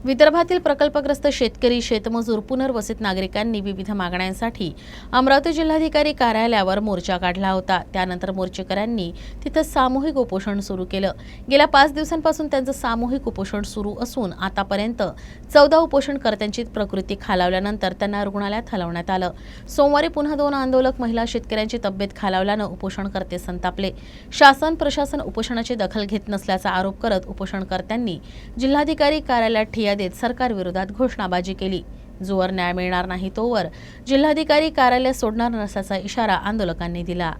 विदर्भातील प्रकल्पग्रस्त शेतकरी, शेतमजूर, पुनर्वसित नागरिकांनी विविध मागण्यांसाठी अमरावती जिल्हाधिकारी कार्यालयावर मोर्चा काढला होता। त्यानंतर मोर्चेकऱ्यांनी तिथे सामूहिक उपोषण सुरू केलं। गेल्या 5 दिवसांपासून त्यांचं सामूहिक उपोषण सुरू असून आतापर्यंत 14 उपोषणकर्त्यांची प्रकृती खालावल्यानंतर त्यांना रुग्णालयात हलवण्यात आलं। सोमवारी पुन्हा 2 आंदोलक महिला शेतकऱ्यांची तब्येत खालावल्यानं उपोषणकर्ते संतापले। शासन प्रशासन उपोषणाची दखल घेत नसल्याचा आरोप करत उपोषणकर्त्यांनी जिल्हाधिकारी कार्यालयात ठिय्या देत सरकार विरोधात घोषणाबाजी केली। जोवर न्याय मिळणार नाही तोवर जिल्हाधिकारी कार्यालय सोडणार नसल्याचा इशारा आंदोलकांनी दिला।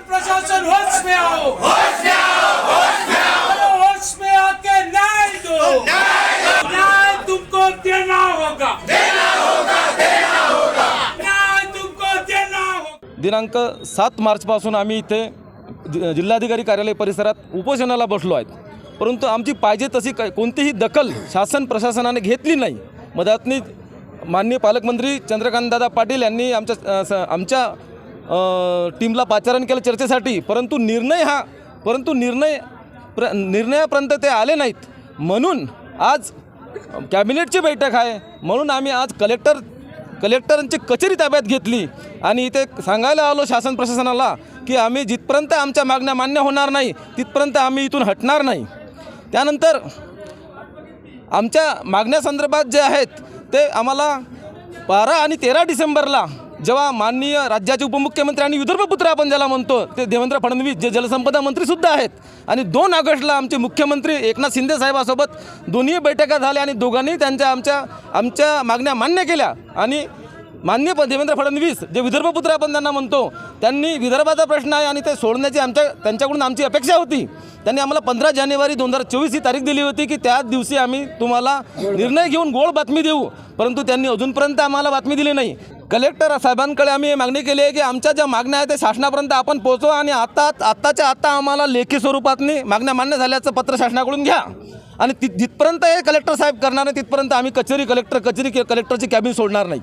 प्रशासन होश में आओ, होश में आओ, होश में आओ, होश में आके न्याय दो, न्याय तुमको देना होगा, देना होगा, देना होगा, न्याय तुमको देना होगा। दिनांक 7 मार्च पासून आम्ही इथे जिल्हाधिकारी कार्यालय परिसरात उपोषणाला बसलो आहेत, परंतु आमची पाहिजे तशी कोणतीही दखल शासन प्रशासनाने घेतली नाही। मदतनीस माननीय पालकमंत्री चंद्रकांतदादा पाटील यांनी आमच्या टीमला पाचारण केलं चर्चेसाठी, परंतु निर्णयापर्यंत ते आले नाहीत। म्हणून आज कॅबिनेटची बैठक आहे, म्हणून आम्ही आज कलेक्टरांची कचेरी ताब्यात घेतली आणि इथे सांगायला आलो शासन प्रशासनाला की आम्ही जिथपर्यंत आमच्या मागण्या मान्य होणार नाही तिथपर्यंत आम्ही इथून हटणार नाही। त्यानंतर आमच्या मागण्यासंदर्भात जे आहेत ते आम्हाला 12 आणि 13 डिसेंबरला जेव्हा माननीय राज्याचे उपमुख्यमंत्री आणि विदर्भपुत्र आपण ज्याला म्हणतो ते देवेंद्र फडणवीस जे जलसंपदा मंत्रीसुद्धा आहेत, आणि 2 ऑगस्टला आमचे मुख्यमंत्री एकनाथ शिंदे साहेबासोबत दोन्ही बैठका झाल्या आणि दोघांनी आमच्या मागण्या मान्य केल्या। आणि माननीय देवेंद्र फडणवीस जे विदर्भपुत्र आपण त्यांना म्हणतो, त्यांनी विदर्भाचा प्रश्न आहे आणि ते सोडण्याची त्यांच्याकडून आमची अपेक्षा होती। त्यांनी आम्हाला 15 जानेवारी 2024 ही तारीख दिली होती की त्या दिवशी आम्ही तुम्हाला निर्णय घेऊन गोड बातमी देऊ, परंतु त्यांनी अजूनपर्यंत आम्हाला बातमी दिली नाही। कलेक्टर साहेबांकडे आम्ही मागणी केली आहे की आमच्या ज्या मागण्या आहेत ते शासनापर्यंत आपण पोहोचवा आणि आत्ताच्या आत्ता आम्हाला लेखी स्वरूपातनी मागण्या मान्य झाल्याचं पत्र शासनाकडून घ्या। आणि जिथपर्यंत हे कलेक्टर साहेब करणार नाही तिथपर्यंत आम्ही कलेक्टरची कॅबिन सोडणार नाही।